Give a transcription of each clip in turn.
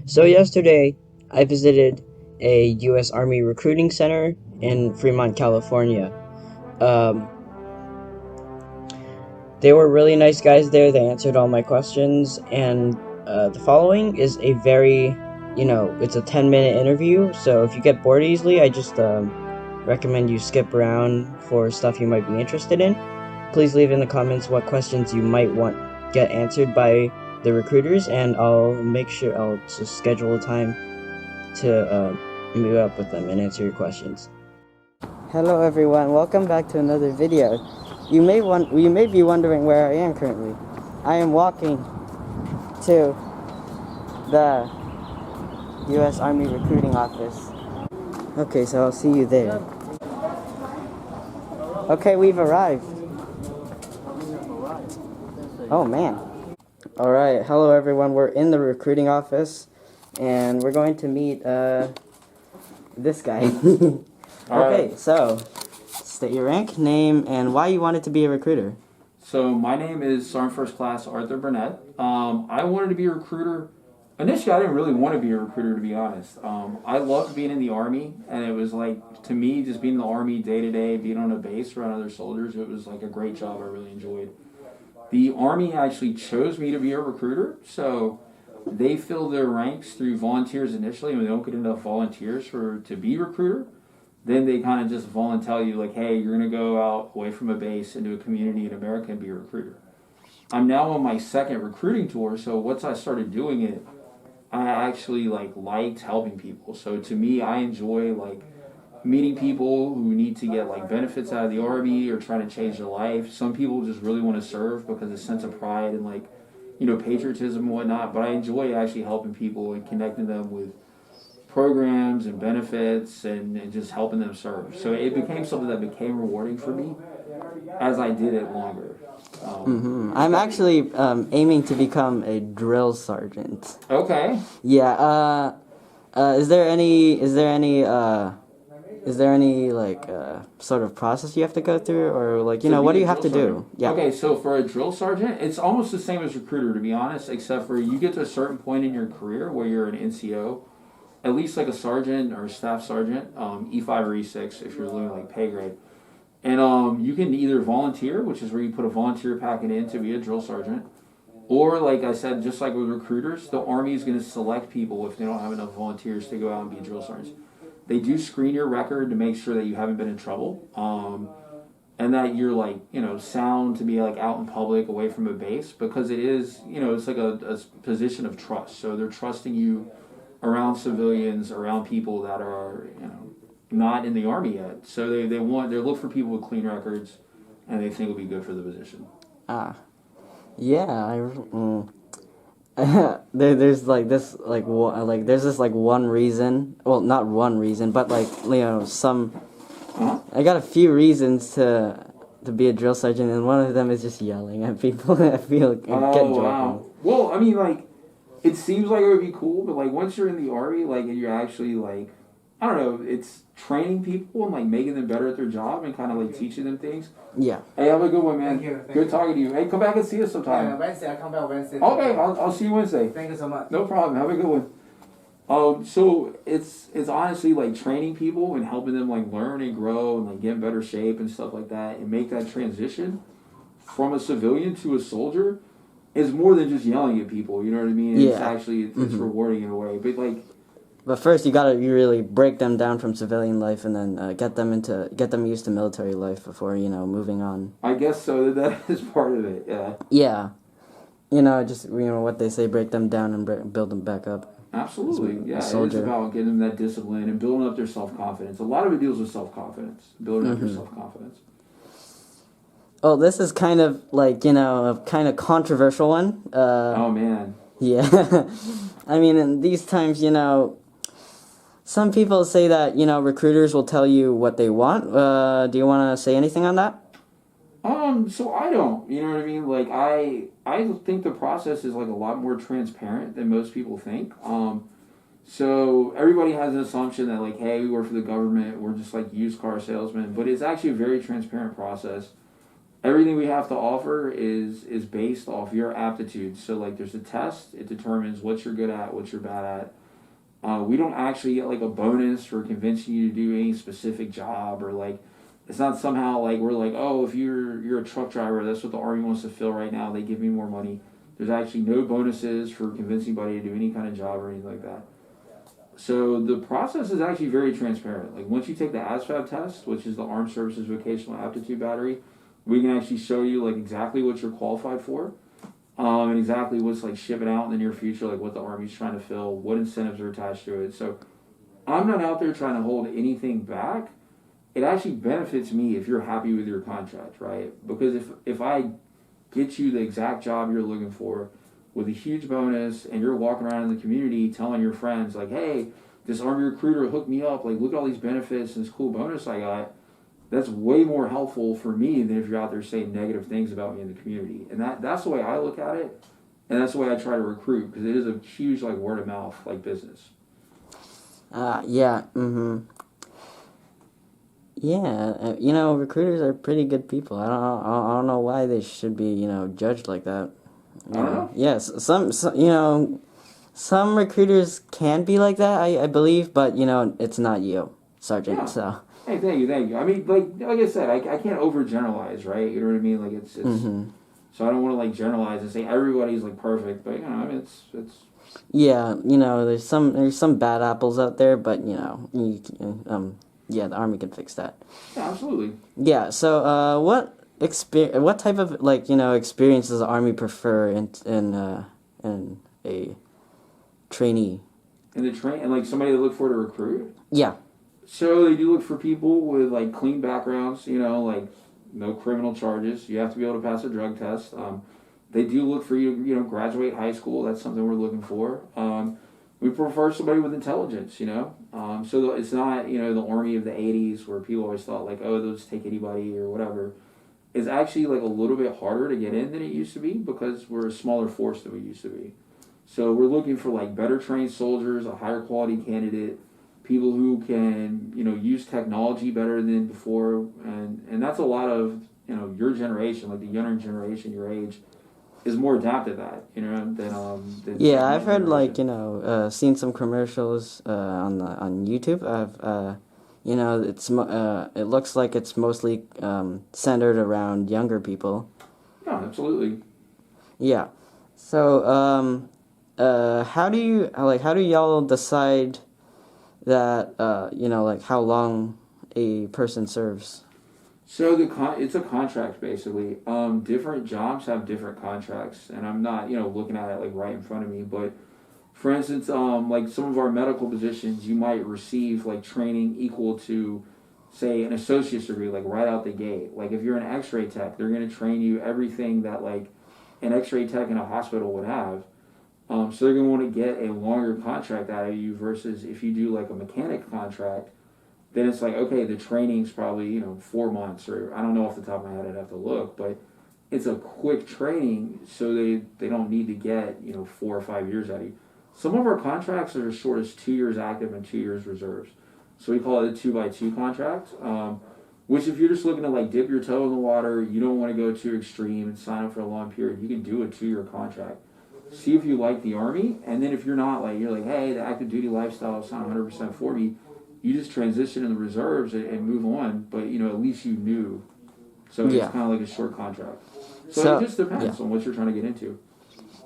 So yesterday, I visited a U.S. Army recruiting center in Fremont, California. Um, they were really nice guys there. They answered all my questions, and the following is a very, it's a 10-minute interview. So if you get bored easily, I just recommend you skip around for stuff you might be interested in. Please leave in the comments what questions you might want get answered by the recruiters, and I'll make sure I'll just schedule a time to meet up with them and answer your questions. Hello everyone, welcome back to another video. You may be wondering where I am currently. I am walking to the U.S. Army recruiting office. Okay, so I'll see you there. Okay, we've arrived. Oh man. Alright, hello everyone, we're in the recruiting office and we're going to meet this guy. Okay, so state your rank, name, and why you wanted to be a recruiter. So my name is Sergeant First Class Arthur Burnett. I wanted to be a recruiter. Initially, I didn't really want to be a recruiter, to be honest. I loved being in the Army, and it was like, to me, just being in the Army day to day, being on a base around other soldiers, it was like a great job I really enjoyed. The Army actually chose me to be a recruiter, so they fill their ranks through volunteers initially, and we don't get enough volunteers to be recruiter. Then they kind of just volunteer you, like, hey, you're going to go out away from a base into a community in America and be a recruiter. I'm now on my second recruiting tour, so once I started doing it, I actually liked helping people. So to me, I enjoy meeting people who need to get benefits out of the Army or trying to change their life. Some people just really want to serve because of a sense of pride and patriotism and whatnot. But I enjoy actually helping people and connecting them with programs and benefits and just helping them serve. So it became something that became rewarding for me as I did it longer. I'm actually aiming to become a drill sergeant. Okay. Yeah. Is there any sort of process you have to go through, or what do you have to do? Yeah. Okay, so for a drill sergeant, it's almost the same as recruiter, to be honest, except for you get to a certain point in your career where you're an NCO, at least like a sergeant or a staff sergeant, E5 or E6 if you're doing pay grade. And you can either volunteer, which is where you put a volunteer packet in to be a drill sergeant, or like I said, just like with recruiters, the Army is going to select people if they don't have enough volunteers to go out and be drill sergeants. They do screen your record to make sure that you haven't been in trouble, and that you're sound to be out in public away from a base, because it is, it's like a position of trust. So they're trusting you around civilians, around people that are not in the Army yet. So they look for people with clean records, and they think will be good for the position. Yeah. There's this one reason. Well, not one reason, but some. I got a few reasons to be a drill sergeant, and one of them is just yelling at people. I feel get wow. Well, I mean, it seems like it would be cool, but once you're in the Army, and you're actually I don't know, it's training people and making them better at their job and kind of teaching them things. Yeah. Hey, have a good one, man. Thank you. Good talking to you. Hey, come back and see us sometime. Yeah, Wednesday. I come back Wednesday. Okay, I'll see you Wednesday. Thank you so much. No problem. Have a good one. So it's honestly training people and helping them learn and grow and get in better shape and stuff like that, and make that transition from a civilian to a soldier is more than just yelling at people. You know what I mean? Yeah. It's actually it's rewarding in a way, But first, you really break them down from civilian life, and then get them used to military life before moving on. I guess so. That is part of it. Yeah. Yeah. Just what they say: break them down and build them back up. Absolutely. Yeah. It is about getting them that discipline and building up their self-confidence. A lot of it deals with self-confidence, building up your self-confidence. Oh, this is kind of a kind of controversial one. Oh man. Yeah. I mean, in these times, some people say that, recruiters will tell you what they want. Do you want to say anything on that? So I don't, you know what I mean? I think the process is a lot more transparent than most people think. So everybody has an assumption that hey, we work for the government, we're just used car salesmen, but it's actually a very transparent process. everything we have to offer is based off your aptitude. So like there's a test, it determines what you're good at, what you're bad at. We don't actually get like a bonus for convincing you to do any specific job, or like it's not somehow like we're like, oh, if you're a truck driver, that's what the Army wants to fill right now, they give me more money. There's actually no bonuses for convincing anybody to do any kind of job or anything like that. So the process is actually very transparent. Like once you take the ASVAB test, which is the Armed Services Vocational Aptitude Battery, we can actually show you like exactly what you're qualified for, and exactly what's like shipping out in the near future, like what the Army's trying to fill, what incentives are attached to it. So I'm not out there trying to hold anything back. It actually benefits me if you're happy with your contract, right? Because if I get you the exact job you're looking for with a huge bonus, and you're walking around in the community telling your friends like, hey, this Army recruiter hooked me up, like look at all these benefits and this cool bonus I got, that's way more helpful for me than if you're out there saying negative things about me in the community. And that's the way I look at it, and that's the way I try to recruit, because it is a huge like word of mouth like business. Yeah. Mm-hmm. Yeah, recruiters are pretty good people. I don't know why they should be, judged like that. I don't know. Yes, some recruiters can be like that, I believe, but, it's not you, Sergeant, Yeah. so. Hey, thank you. I mean, like I said, I can't overgeneralize, right? You know what I mean? Like it's Mm-hmm. So I don't want to like generalize and say everybody's like perfect, but I mean it's. Yeah, there's some bad apples out there, but, yeah, the Army can fix that. Yeah, absolutely. Yeah, so, what type of, experience does the Army prefer in a trainee? And like somebody to look for to recruit. Yeah. So they do look for people with like clean backgrounds, like no criminal charges. You have to be able to pass a drug test. They do look for you, graduate high school. That's something we're looking for. We prefer somebody with intelligence, So it's not, the Army of the 80s where people always thought like, oh, those take anybody or whatever. It's actually like a little bit harder to get in than it used to be, because we're a smaller force than we used to be. So we're looking for like better trained soldiers, a higher quality candidate, people who can, use technology better than before. And that's a lot of, your generation, like the younger generation, your age, is more adapted to that, than Yeah, I've heard generation. seen some commercials on YouTube. It looks like it's mostly centered around younger people. Yeah, absolutely. Yeah. So, how do y'all decide that how long a person serves? So it's a contract basically. Different jobs have different contracts, and I'm not looking at it like right in front of me. But for instance, like some of our medical positions, you might receive like training equal to, say, an associate's degree, like right out the gate. Like if you're an X-ray tech, they're going to train you everything that like an X-ray tech in a hospital would have. So they're going to want to get a longer contract out of you versus if you do like a mechanic contract. Then it's like, okay, the training's probably 4 months, or I don't know off the top of my head, I'd have to look, but it's a quick training, so they don't need to get 4 or 5 years out of you. Some of our contracts are as short as 2 years active and 2 years reserves, so we call it a 2x2 contract. Which if you're just looking to like dip your toe in the water, you don't want to go too extreme and sign up for a long period, you can do a 2-year contract. See if you like the Army, and then if you're not, like you're like, hey, the active duty lifestyle is not 100% for me, you just transition in the reserves and move on, but at least you knew. So it's kind of like a short contract. So it just depends on what you're trying to get into.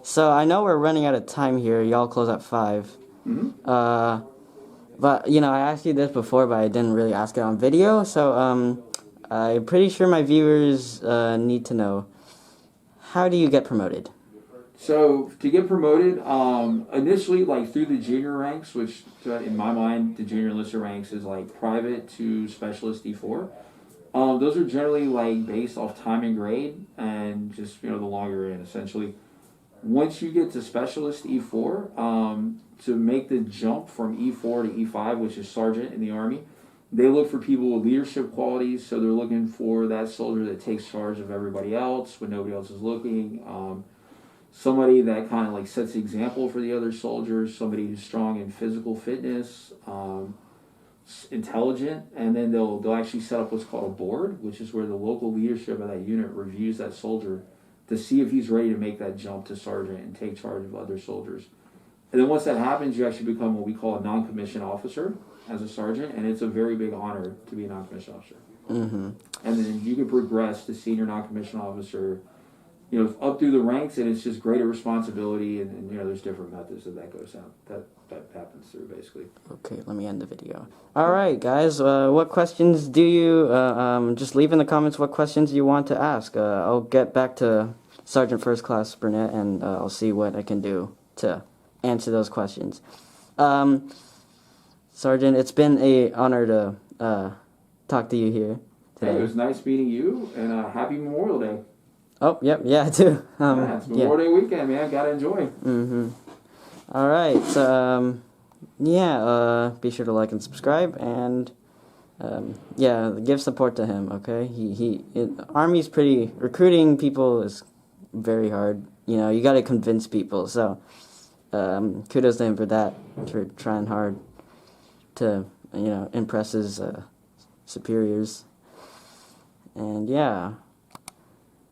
So I know we're running out of time here. Y'all close at 5. Mm-hmm. But I asked you this before, but I didn't really ask it on video. So I'm pretty sure my viewers need to know, how do you get promoted? So to get promoted, initially like through the junior ranks, which in my mind the junior enlisted ranks is like private to specialist D4. Those are generally like based off time and grade, and just the longer you're in essentially. Once you get to specialist E4, to make the jump from E4 to E5, which is sergeant in the Army, they look for people with leadership qualities. So they're looking for that soldier that takes charge of everybody else when nobody else is looking. Somebody that kind of like sets the example for the other soldiers, somebody who's strong in physical fitness, intelligent, and then they'll actually set up what's called a board, which is where the local leadership of that unit reviews that soldier to see if he's ready to make that jump to sergeant and take charge of other soldiers. And then once that happens, you actually become what we call a non-commissioned officer as a sergeant, and it's a very big honor to be a non-commissioned officer. Mm-hmm. And then you can progress to senior non-commissioned officer, up through the ranks, and it's just greater responsibility, and there's different methods that goes down, that happens through, basically. Okay, let me end the video. Alright, guys, what questions do you, just leave in the comments what questions you want to ask. I'll get back to Sergeant First Class Burnett, and I'll see what I can do to answer those questions. Sergeant, it's been an honor to talk to you here today. Hey, it was nice meeting you, and happy Memorial Day. Oh, yep, yeah, too. Yeah, it's Memorial Day weekend, man. Gotta enjoy. Mm-hmm. Alright, so, be sure to like and subscribe, and, give support to him, okay? Army's recruiting people is very hard. You gotta convince people, so, kudos to him for that, for trying hard to, impress his, superiors. And, yeah.